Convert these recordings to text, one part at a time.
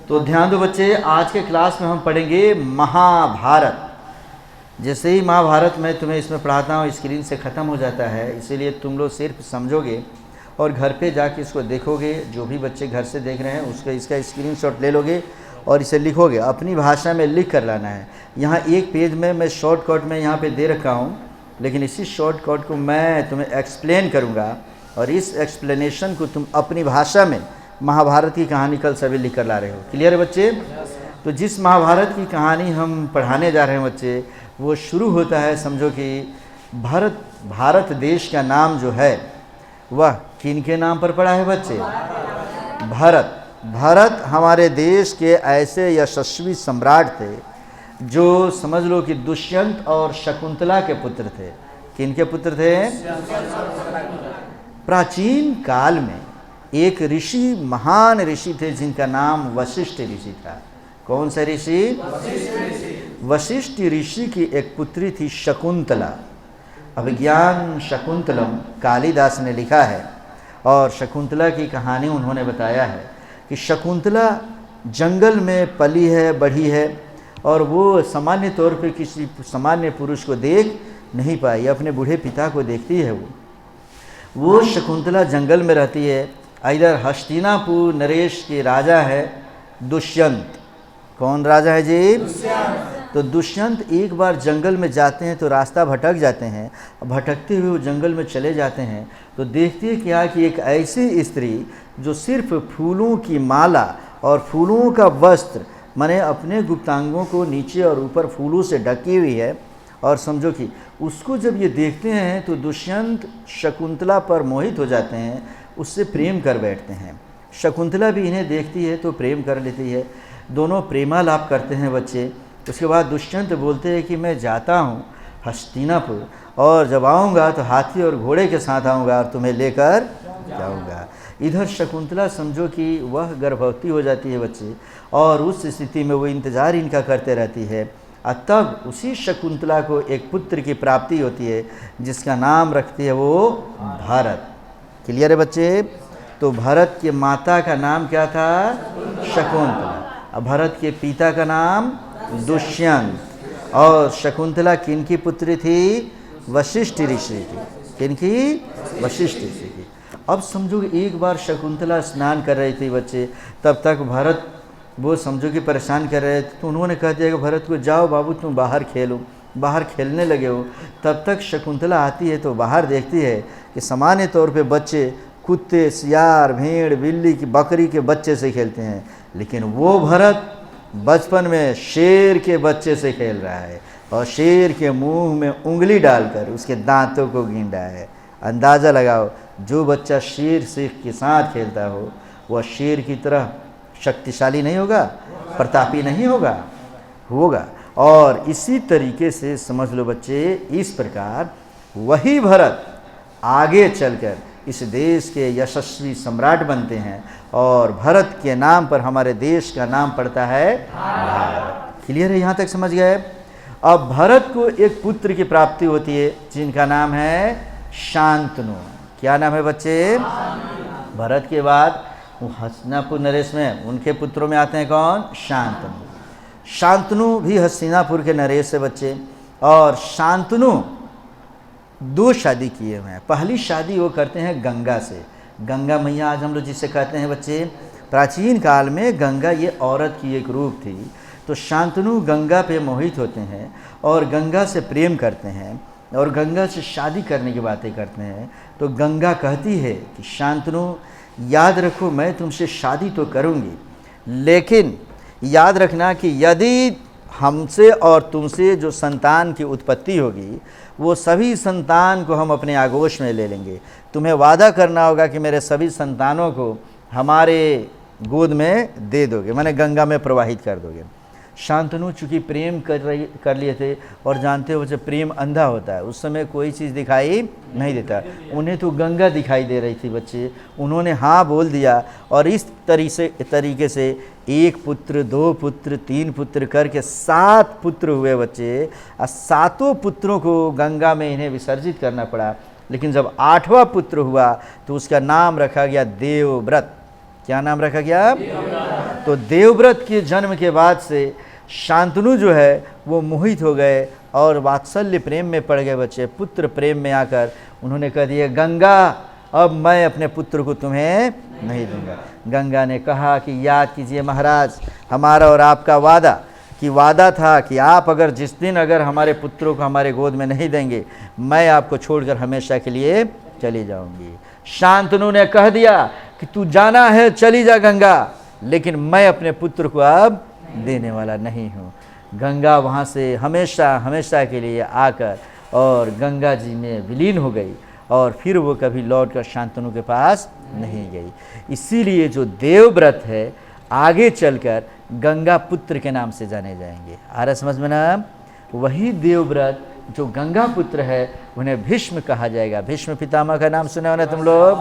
तो ध्यान दो बच्चे, आज के क्लास में हम पढ़ेंगे महाभारत। जैसे ही महाभारत मैं तुम्हें इसमें पढ़ाता हूँ स्क्रीन से ख़त्म हो जाता है, इसीलिए तुम लोग सिर्फ समझोगे और घर पे जाके इसको देखोगे। जो भी बच्चे घर से देख रहे हैं उसका इसका स्क्रीनशॉट ले लोगे और इसे लिखोगे, अपनी भाषा में लिख कर लाना है। यहाँ एक पेज में मैं शॉर्टकट में यहाँ पे दे रखा हूँ, लेकिन इसी शॉर्टकट को मैं तुम्हें एक्सप्लेन करूँगा और इस एक्सप्लेनेशन को तुम अपनी भाषा में महाभारत की कहानी कल सभी लिख कर ला रहे हो। क्लियर है बच्चे? तो जिस महाभारत की कहानी हम पढ़ाने जा रहे हैं बच्चे, वो शुरू होता है, समझो कि भारत देश का नाम जो है वह किन के नाम पर पड़ा है बच्चे? भारत हमारे देश के ऐसे यशस्वी सम्राट थे जो समझ लो कि दुष्यंत और शकुंतला के पुत्र थे। किन के पुत्र थे? प्राचीन काल में एक ऋषि, महान ऋषि थे जिनका नाम वशिष्ठ ऋषि था। कौन सा ऋषि? वशिष्ठ ऋषि की एक पुत्री थी शकुंतला। अभिज्ञान शकुंतलम कालिदास ने लिखा है और शकुंतला की कहानी उन्होंने बताया है कि शकुंतला जंगल में पली है, बढ़ी है और वो सामान्य तौर पे किसी सामान्य पुरुष को देख नहीं पाई, अपने बूढ़े पिता को देखती है। वो शकुंतला जंगल में रहती है। इधर हस्तिनापुर नरेश के राजा है दुष्यंत। कौन राजा है जी? तो दुष्यंत एक बार जंगल में जाते हैं तो रास्ता भटक जाते हैं। भटकते हुए वो जंगल में चले जाते हैं तो देखती है क्या कि एक ऐसी स्त्री जो सिर्फ फूलों की माला और फूलों का वस्त्र, माने अपने गुप्तांगों को नीचे और ऊपर फूलों से ढकी हुई है। और समझो कि उसको जब ये देखते हैं तो दुष्यंत शकुंतला पर मोहित हो जाते हैं, उससे प्रेम कर बैठते हैं। शकुंतला भी इन्हें देखती है तो प्रेम कर लेती है, दोनों प्रेमालाप करते हैं बच्चे। उसके बाद दुष्यंत बोलते हैं कि मैं जाता हूँ हस्तिनापुर और जब आऊँगा तो हाथी और घोड़े के साथ आऊँगा और तुम्हें लेकर जाऊँगा। इधर शकुंतला समझो कि वह गर्भवती हो जाती है बच्चे, और उस स्थिति में वो इंतज़ार इनका करते रहती है। तब उसी शकुंतला को एक पुत्र की प्राप्ति होती है जिसका नाम रखती है वो भारत। क्लियर है बच्चे? तो भारत के माता का नाम क्या था? शकुंतला। और भारत के पिता का नाम दुष्यंत। और शकुंतला किन की पुत्री थी? वशिष्ठ ऋषि की। किन की? वशिष्ठ ऋषि की। अब समझो एक बार शकुंतला स्नान कर रही थी बच्चे, तब तक भारत वो समझो कि परेशान कर रहे थे, तो उन्होंने कह दिया कि भारत को जाओ बाबू तुम बाहर खेलो। बाहर खेलने लगे हो। तब तक शकुंतला आती है तो बाहर देखती है कि सामान्य तौर पे बच्चे कुत्ते, सियार, भेड़, बिल्ली की, बकरी के बच्चे से खेलते हैं, लेकिन वो भरत बचपन में शेर के बच्चे से खेल रहा है और शेर के मुंह में उंगली डालकर उसके दांतों को गिन रहा है। अंदाज़ा लगाओ, जो बच्चा शेर से के साथ खेलता हो वह शेर की तरह शक्तिशाली नहीं होगा, प्रतापी नहीं होगा। और इसी तरीके से समझ लो बच्चे, इस प्रकार वही भरत आगे चलकर इस देश के यशस्वी सम्राट बनते हैं और भरत के नाम पर हमारे देश का नाम पड़ता है भारत। क्लियर है? यहाँ तक समझ गए? अब भरत को एक पुत्र की प्राप्ति होती है जिनका नाम है शांतनु। क्या नाम है बच्चे? भरत के बाद हस्तिनापुर नरेश में उनके पुत्रों में आते हैं कौन? शांतनु। शांतनु भी हस्तिनापुर के नरेश से बच्चे। और शांतनु 2 शादी किए हुए हैं। पहली शादी वो करते हैं गंगा से। गंगा मैया आज हम लोग जिसे कहते हैं बच्चे, प्राचीन काल में गंगा ये औरत की एक रूप थी। तो शांतनु गंगा पे मोहित होते हैं और गंगा से प्रेम करते हैं और गंगा से शादी करने की बातें करते हैं। तो गंगा कहती है कि शांतनु याद रखो, मैं तुमसे शादी तो करूँगी, लेकिन याद रखना कि यदि हमसे और तुमसे जो संतान की उत्पत्ति होगी वो सभी संतान को हम अपने आगोश में ले लेंगे। तुम्हें वादा करना होगा कि मेरे सभी संतानों को हमारे गोद में दे दोगे, माने गंगा में प्रवाहित कर दोगे। शांतनु चूँकि प्रेम कर लिए थे और जानते हो जब प्रेम अंधा होता है, उस समय कोई चीज़ दिखाई नहीं देता। उन्हें तो गंगा दिखाई दे रही थी बच्चे। उन्होंने हाँ बोल दिया और इस तरीके से 1 पुत्र, 2 पुत्र, 3 पुत्र करके 7 पुत्र हुए बच्चे। और 7 पुत्रों को गंगा में इन्हें विसर्जित करना पड़ा। लेकिन जब 8वां पुत्र हुआ तो उसका नाम रखा गया देवव्रत। क्या नाम रखा गया? तो देवव्रत के जन्म के बाद से शांतनु जो है वो मोहित हो गए और वात्सल्य प्रेम में पड़ गए बच्चे। पुत्र प्रेम में आकर उन्होंने कह दिया, गंगा अब मैं अपने पुत्र को तुम्हें नहीं दूंगा। गंगा ने कहा कि याद कीजिए महाराज, हमारा और आपका वादा था कि आप अगर जिस दिन अगर हमारे पुत्रों को हमारे गोद में नहीं देंगे, मैं आपको छोड़कर हमेशा के लिए चली जाऊंगी। शांतनु ने कह दिया कि तू जाना है चली जा गंगा, लेकिन मैं अपने पुत्र को अब देने वाला नहीं हूँ। गंगा वहाँ से हमेशा हमेशा के लिए आकर और गंगा जी में विलीन हो गई और फिर वो कभी लौटकर शांतनु के पास नहीं गई। इसीलिए जो देवव्रत है आगे चलकर गंगा पुत्र के नाम से जाने जाएंगे। आ रहा समझ में ना? वही देवव्रत जो गंगा पुत्र है उन्हें भीष्म कहा जाएगा। भीष्म पितामह का नाम सुने हो ना तुम लोग?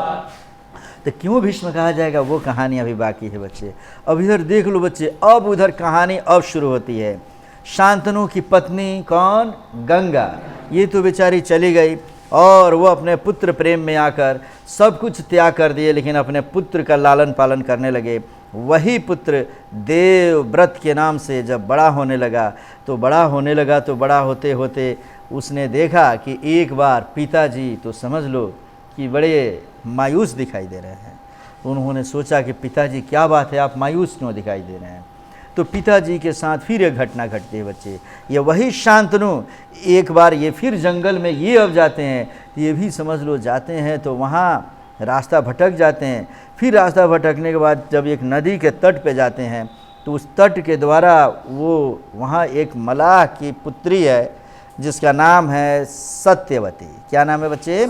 तो क्यों भीष्म कहा जाएगा वो कहानी अभी बाकी है बच्चे। अब इधर देख लो बच्चे, अब उधर कहानी अब शुरू होती है। शांतनु की पत्नी कौन? गंगा। ये तो बेचारी चली गई और वो अपने पुत्र प्रेम में आकर सब कुछ त्याग कर दिए, लेकिन अपने पुत्र का लालन पालन करने लगे। वही पुत्र देवव्रत के नाम से जब बड़ा होने लगा तो बड़ा होते होते उसने देखा कि एक बार पिताजी तो समझ लो कि बड़े मायूस दिखाई दे रहे हैं। उन्होंने सोचा कि पिताजी क्या बात है, आप मायूस क्यों दिखाई दे रहे हैं? तो पिताजी के साथ फिर एक घटना घटती है बच्चे। ये वही शांतनु एक बार ये फिर जंगल में ये अब जाते हैं, ये भी समझ लो जाते हैं तो वहाँ रास्ता भटक जाते हैं। फिर रास्ता भटकने के बाद जब एक नदी के तट पे जाते हैं तो उस तट के द्वारा वो वहाँ एक मलाह की पुत्री है जिसका नाम है सत्यवती। क्या नाम है बच्चे?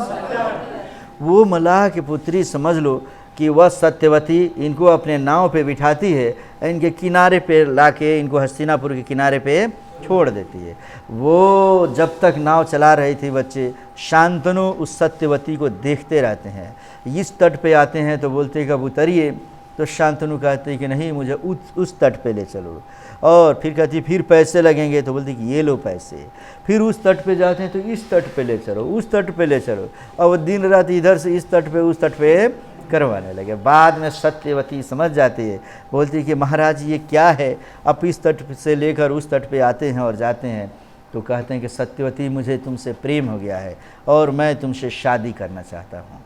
वो मलाह की पुत्री समझ लो कि वह सत्यवती इनको अपने नाव पे बिठाती है, इनके किनारे पे लाके इनको हस्तिनापुर के किनारे पे छोड़ देती है। वो जब तक नाव चला रही थी बच्चे, शांतनु उस सत्यवती को देखते रहते हैं। इस तट पे आते हैं तो बोलते कब उतरिए, तो शांतनु कहते हैं कि नहीं मुझे उस तट पे ले चलो। और फिर कहती फिर पैसे लगेंगे, तो बोलती कि ये लो पैसे। फिर उस तट पे जाते हैं तो इस तट पे ले चलो, उस तट पे ले चलो। और दिन रात इधर से इस तट पे उस तट पे करवाने लगे। बाद में सत्यवती समझ जाती है, बोलती कि महाराज ये क्या है, आप इस तट से लेकर उस तट पे आते हैं और जाते हैं। तो कहते हैं कि सत्यवती मुझे तुमसे प्रेम हो गया है और मैं तुमसे शादी करना चाहता हूँ।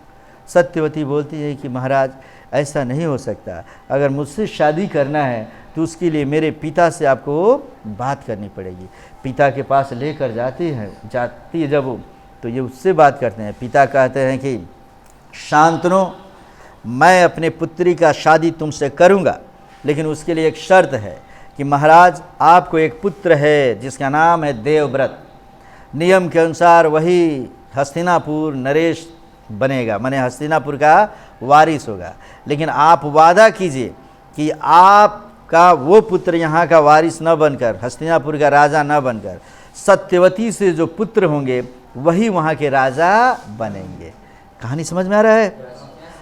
सत्यवती बोलती है कि महाराज ऐसा नहीं हो सकता, अगर मुझसे शादी करना है तो उसके लिए मेरे पिता से आपको बात करनी पड़ेगी। पिता के पास लेकर जाती है जब वो, तो ये उससे बात करते हैं। पिता कहते हैं कि शांतनु मैं अपने पुत्री का शादी तुमसे करूँगा, लेकिन उसके लिए एक शर्त है कि महाराज आपको एक पुत्र है जिसका नाम है देवव्रत। नियम के अनुसार वही हस्तिनापुर नरेश बनेगा, माने हस्तिनापुर का वारिस होगा। लेकिन आप वादा कीजिए कि आपका वो पुत्र यहाँ का वारिस न बनकर, हस्तिनापुर का राजा न बनकर, सत्यवती से जो पुत्र होंगे वही वहाँ के राजा बनेंगे। कहानी समझ में आ रहा है?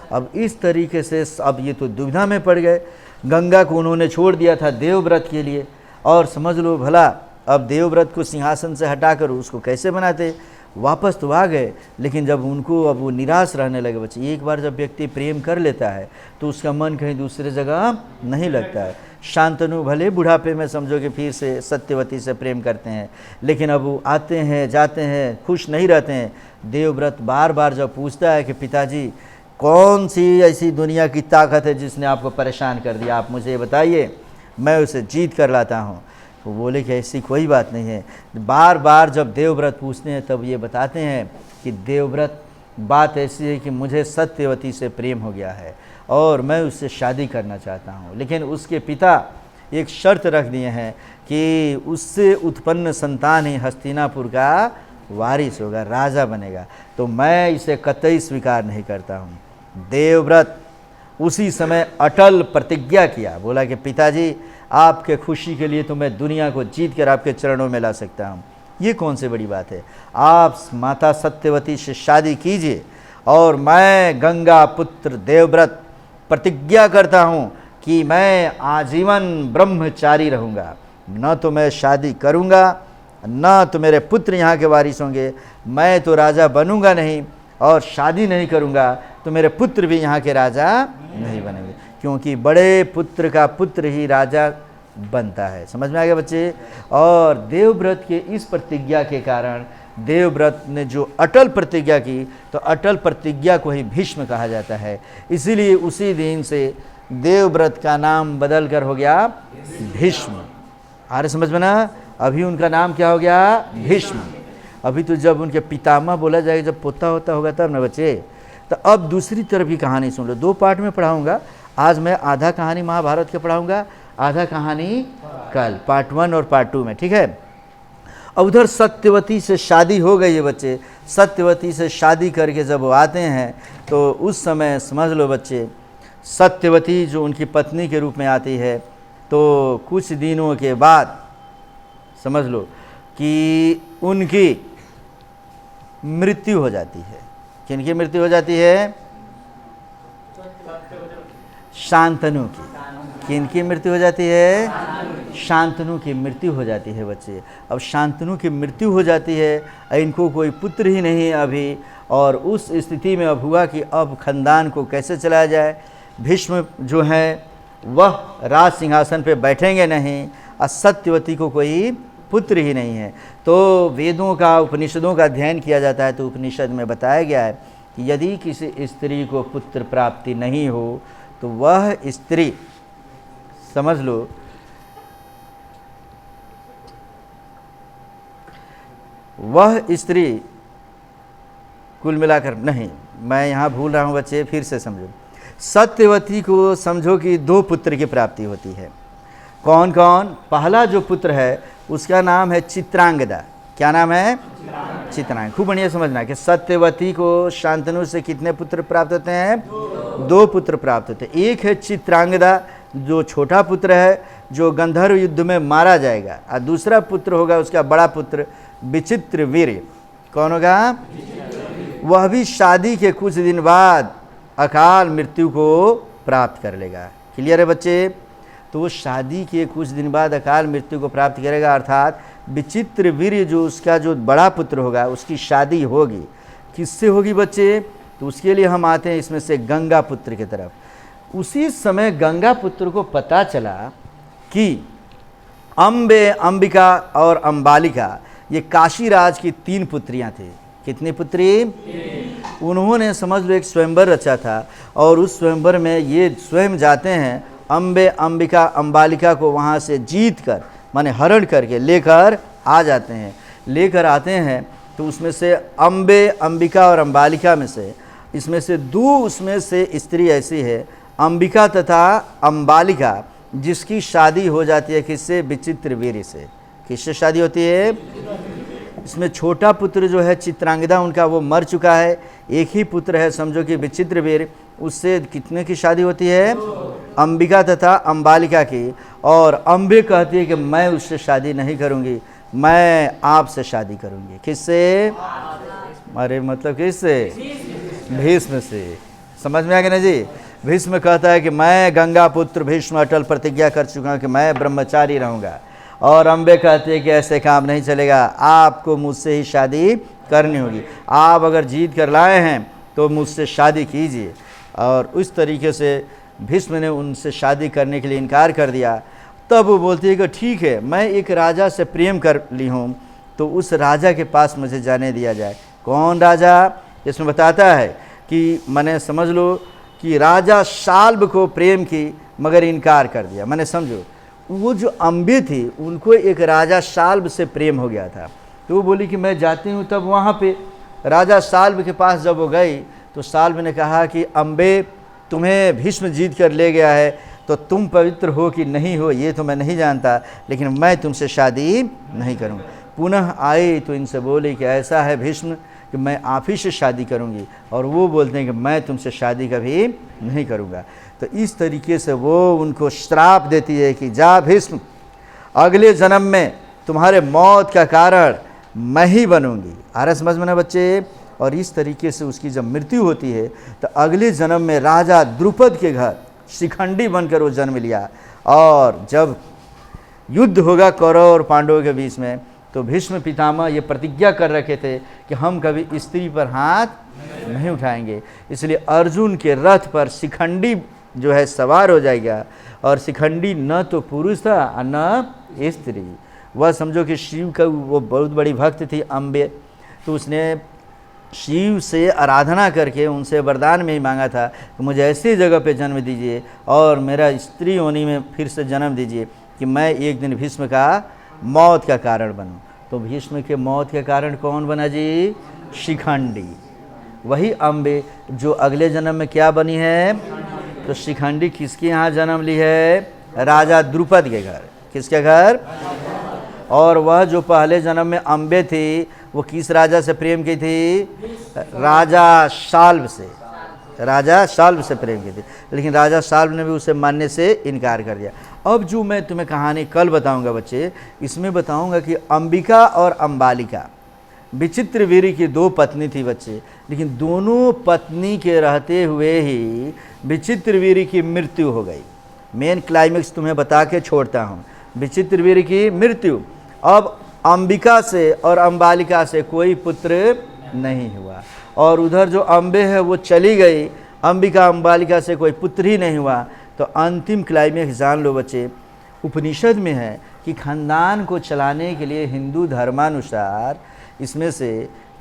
अब इस तरीके से अब ये तो दुविधा में पड़ गए। गंगा को उन्होंने छोड़ दिया था देवव्रत के लिए, और समझ लो भला अब देवव्रत को सिंहासन से हटाकर उसको कैसे बनाते। वापस तो आ गए, लेकिन जब उनको अब वो निराश रहने लगे बच्चे। एक बार जब व्यक्ति प्रेम कर लेता है तो उसका मन कहीं दूसरे जगह नहीं लगता है। शांतनु भले बुढ़ापे में समझो कि फिर से सत्यवती से प्रेम करते हैं, लेकिन अब वो आते हैं जाते हैं, खुश नहीं रहते हैं। देवव्रत बार बार जब पूछता है कि पिताजी कौन सी ऐसी दुनिया की ताकत है जिसने आपको परेशान कर दिया, आप मुझे बताइए, मैं उसे जीत कर लाता हूँ। तो बोले कि ऐसी कोई बात नहीं है। बार बार जब देवव्रत पूछते हैं तब ये बताते हैं कि देवव्रत बात ऐसी है कि मुझे सत्यवती से प्रेम हो गया है और मैं उससे शादी करना चाहता हूँ, लेकिन उसके पिता एक शर्त रख दिए हैं कि उससे उत्पन्न संतान ही हस्तिनापुर का वारिस होगा, राजा बनेगा। तो मैं इसे कतई स्वीकार नहीं करता हूँ। देवव्रत उसी समय अटल प्रतिज्ञा किया, बोला कि पिताजी आपके खुशी के लिए तो मैं दुनिया को जीत कर आपके चरणों में ला सकता हूँ। ये कौन सी बड़ी बात है, आप माता सत्यवती से शादी कीजिए और मैं गंगा पुत्र देवव्रत प्रतिज्ञा करता हूँ कि मैं आजीवन ब्रह्मचारी रहूँगा। न तो मैं शादी करूँगा, न तो मेरे पुत्र यहाँ के वारिस होंगे। मैं तो राजा बनूँगा नहीं, और शादी नहीं करूँगा तो मेरे पुत्र भी यहाँ के राजा नहीं बनेंगे। क्योंकि बड़े पुत्र का पुत्र ही राजा बनता है। समझ में आ गया बच्चे? और देवव्रत के इस प्रतिज्ञा के कारण देवव्रत ने जो अटल प्रतिज्ञा की, तो अटल प्रतिज्ञा को ही भीष्म कहा जाता है। इसीलिए उसी दिन से देवव्रत का नाम बदल कर हो गया भीष्म। आ रहे समझ में ना? अभी उनका नाम क्या हो गया? भीष्म। अभी तो जब उनके पितामह बोला जाएगा, जब पोता होता होगा तब ना बच्चे। तो अब दूसरी तरफ की कहानी सुन लो। 2 पार्ट में पढ़ाऊंगा। आज मैं आधा कहानी महाभारत के पढ़ाऊंगा, आधा कहानी कल पार्ट 1 और पार्ट 2 में, ठीक है? अब उधर सत्यवती से शादी हो गई है बच्चे। सत्यवती से शादी करके जब वो आते हैं तो उस समय समझ लो बच्चे, सत्यवती जो उनकी पत्नी के रूप में आती है, तो कुछ दिनों के बाद समझ लो कि उनकी मृत्यु हो जाती है। किनकी मृत्यु हो जाती है? शांतनु की। किनकी मृत्यु हो जाती है? शांतनु की मृत्यु हो जाती है बच्चे। अब शांतनु की मृत्यु हो जाती है, इनको कोई पुत्र ही नहीं अभी, और उस स्थिति में अब हुआ कि अब खानदान को कैसे चलाया जाए। भीष्म जो है वह राज सिंहासन पे बैठेंगे नहीं, और सत्यवती को कोई पुत्र ही नहीं है। तो वेदों का, उपनिषदों का अध्ययन किया जाता है, तो उपनिषद में बताया गया है कि यदि किसी स्त्री को पुत्र प्राप्ति नहीं हो तो वह स्त्री, समझ लो, वह स्त्री कुल मिलाकर, नहीं मैं यहाँ भूल रहा हूँ बच्चे, फिर से समझो। सत्यवती को समझो कि 2 पुत्र की प्राप्ति होती है। कौन कौन? पहला जो पुत्र है उसका नाम है चित्रांगदा। क्या नाम है? चित्रांग। खूब बढ़िया समझना कि सत्यवती को शांतनु से कितने पुत्र प्राप्त होते हैं? 2 पुत्र प्राप्त होते हैं। एक है चित्रांगदा जो छोटा पुत्र है, जो गंधर्व युद्ध में मारा जाएगा, और दूसरा पुत्र होगा उसका बड़ा पुत्र विचित्रवीर्य। कौन होगा? वह भी शादी के कुछ दिन बाद अकाल मृत्यु को प्राप्त कर लेगा। क्लियर है बच्चे? तो वो शादी के कुछ दिन बाद अकाल मृत्यु को प्राप्त करेगा, अर्थात विचित्रवीर्य जो उसका जो बड़ा पुत्र होगा उसकी शादी होगी। किससे होगी बच्चे? तो उसके लिए हम आते हैं इसमें से गंगा पुत्र की तरफ। उसी समय गंगा पुत्र को पता चला कि अम्बे, अंबिका और अंबालिका, ये काशीराज की 3 पुत्रियां थी। कितनी पुत्री? उन्होंने समझ लो एक स्वयंवर रचा था, और उस स्वयंवर में ये स्वयं जाते हैं, अम्बे, अंबिका, अंबालिका को वहाँ से जीत कर, माने हरण करके लेकर आ जाते हैं। लेकर आते हैं तो उसमें से अम्बे, अंबिका और अंबालिका में से, इसमें से 2 उसमें से स्त्री ऐसी है, अंबिका तथा अंबालिका, जिसकी शादी हो जाती है किससे? विचित्रवीर्य से। किससे शादी होती है? इसमें छोटा पुत्र जो है चित्रांगदा, उनका वो मर चुका है। एक ही पुत्र है समझो कि विचित्रवीर्य, उससे कितने की शादी होती है? अंबिका तथा अंबालिका की। और अम्बे कहती है कि मैं उससे शादी नहीं करूंगी, मैं आपसे शादी करूंगी। किससे? अरे मतलब किससे? भीष्म से। समझ में आ गया ना जी? भीष्म कहता है कि मैं गंगा पुत्र भीष्म अटल प्रतिज्ञा कर चुका हूँ कि मैं ब्रह्मचारी रहूँगा। और अम्बे कहते हैं कि ऐसे काम नहीं चलेगा, आपको मुझसे ही शादी करनी होगी। आप अगर जीत कर लाए हैं तो मुझसे शादी कीजिए। और उस तरीके से भीष्म ने उनसे शादी करने के लिए इनकार कर दिया। तब वो बोलती है कि ठीक है, मैं एक राजा से प्रेम कर ली हूँ, तो उस राजा के पास मुझे जाने दिया जाए। कौन राजा? इसमें बताता है कि मैंने समझ लो कि राजा शाल्ब को प्रेम की मगर इनकार कर दिया। मैंने समझो वो जो अम्बे थी उनको एक राजा शाल्ब से प्रेम हो गया था, तो वो बोली कि मैं जाती हूँ। तब वहाँ पे राजा शाल्ब के पास जब वो गई तो शाल्ब ने कहा कि अम्बे, तुम्हें भीष्म जीत कर ले गया है, तो तुम पवित्र हो कि नहीं हो ये तो मैं नहीं जानता, लेकिन मैं तुमसे शादी नहीं करूँगा। पुनः आई तो इनसे बोली कि ऐसा है भीष्म कि मैं आप ही से शादी करूँगी, और वो बोलते हैं कि मैं तुमसे शादी कभी नहीं करूँगा। तो इस तरीके से वो उनको श्राप देती है कि जा भीष्म, अगले जन्म में तुम्हारे मौत का कारण मैं ही बनूंगी। आ रहा समझ में ना बच्चे? और इस तरीके से उसकी जब मृत्यु होती है तो अगले जन्म में राजा द्रुपद के घर शिखंडी बनकर वो जन्म लिया। और जब युद्ध होगा कौरव और पांडवों के बीच में, तो भीष्म पितामह ये प्रतिज्ञा कर रखे थे कि हम कभी स्त्री पर हाथ नहीं उठाएंगे। इसलिए अर्जुन के रथ पर शिखंडी जो है सवार हो जाएगा। और शिखंडी न तो पुरुष था और न स्त्री, वह समझो कि शिव का वो बहुत बड़ी भक्त थी अम्बे, तो उसने शिव से आराधना करके उनसे वरदान में ही मांगा था कि मुझे ऐसी जगह पे जन्म दीजिए और मेरा स्त्री योनि में फिर से जन्म दीजिए कि मैं एक दिन भीष्म का मौत का कारण बनूं। तो भीष्म के मौत के कारण कौन बना जी? शिखंडी। वही अम्बे जो अगले जन्म में क्या बनी है? तो शिखंडी किसके यहाँ जन्म ली है? राजा द्रुपद के घर। किसके घर? और वह जो पहले जन्म में अम्बे थी वो किस राजा से प्रेम की थी? राजा शाल्व से। राजा शाल्व से प्रेम की थी, लेकिन राजा शाल्व ने भी उसे मानने से इनकार कर दिया। अब जो मैं तुम्हें कहानी कल बताऊंगा बच्चे, इसमें बताऊंगा कि अंबिका और अंबालिका विचित्रवीर्य की दो पत्नी थी बच्चे, लेकिन दोनों पत्नी के रहते हुए ही विचित्रवीर्य की मृत्यु हो गई। मेन क्लाइमेक्स तुम्हें बता के छोड़ता हूँ। विचित्रवीर्य की मृत्यु। अब अंबिका से और अंबालिका से कोई पुत्र नहीं हुआ, और उधर जो अम्बे है वो चली गई, अंबिका अंबालिका से कोई पुत्र ही नहीं हुआ। तो अंतिम क्लाइमेक्स जान लो बच्चे, उपनिषद में है कि खानदान को चलाने के लिए हिंदू धर्मानुसार इसमें से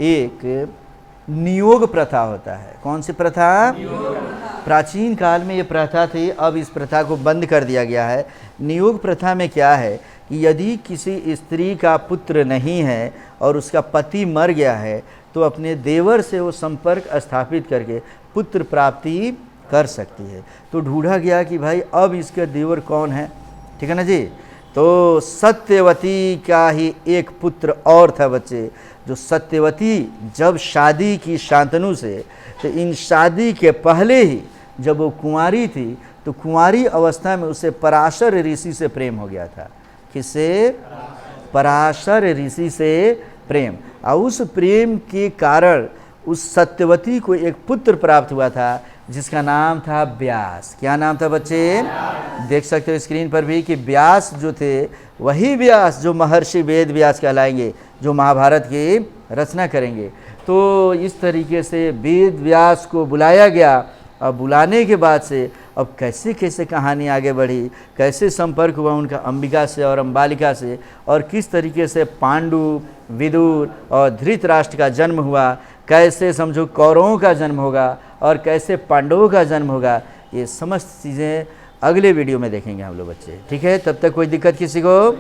एक नियोग प्रथा होता है। कौन सी प्रथा? प्राचीन काल में ये प्रथा थी, अब इस प्रथा को बंद कर दिया गया है। नियोग प्रथा में क्या है कि यदि किसी स्त्री का पुत्र नहीं है और उसका पति मर गया है तो अपने देवर से वो संपर्क स्थापित करके पुत्र प्राप्ति कर सकती है। तो ढूंढा गया कि भाई अब इसके देवर कौन है, ठीक है ना जी। तो सत्यवती का ही एक पुत्र और था बच्चे, जो सत्यवती जब शादी की शांतनु से, तो इन शादी के पहले ही जब वो कुंवारी थी तो कुंवारी अवस्था में उसे पराशर ऋषि से प्रेम हो गया था। किससे? पराशर ऋषि से प्रेम। और उस प्रेम के कारण उस सत्यवती को एक पुत्र प्राप्त हुआ था जिसका नाम था व्यास। क्या नाम था बच्चे? देख सकते हो स्क्रीन पर भी कि व्यास जो थे वही व्यास जो महर्षि वेद व्यास कहलाएंगे, जो महाभारत की रचना करेंगे। तो इस तरीके से वेद व्यास को बुलाया गया। अब बुलाने के बाद से अब कैसे कैसे कहानी आगे बढ़ी, कैसे संपर्क हुआ उनका अंबिका से और अंबालिका से, और किस तरीके से पांडु, विदुर और धृतराष्ट्र का जन्म हुआ, कैसे समझो कौरवों का जन्म होगा और कैसे पांडवों का जन्म होगा, ये समस्त चीज़ें अगले वीडियो में देखेंगे हम लोग बच्चे। ठीक है, तब तक कोई दिक्कत किसी को?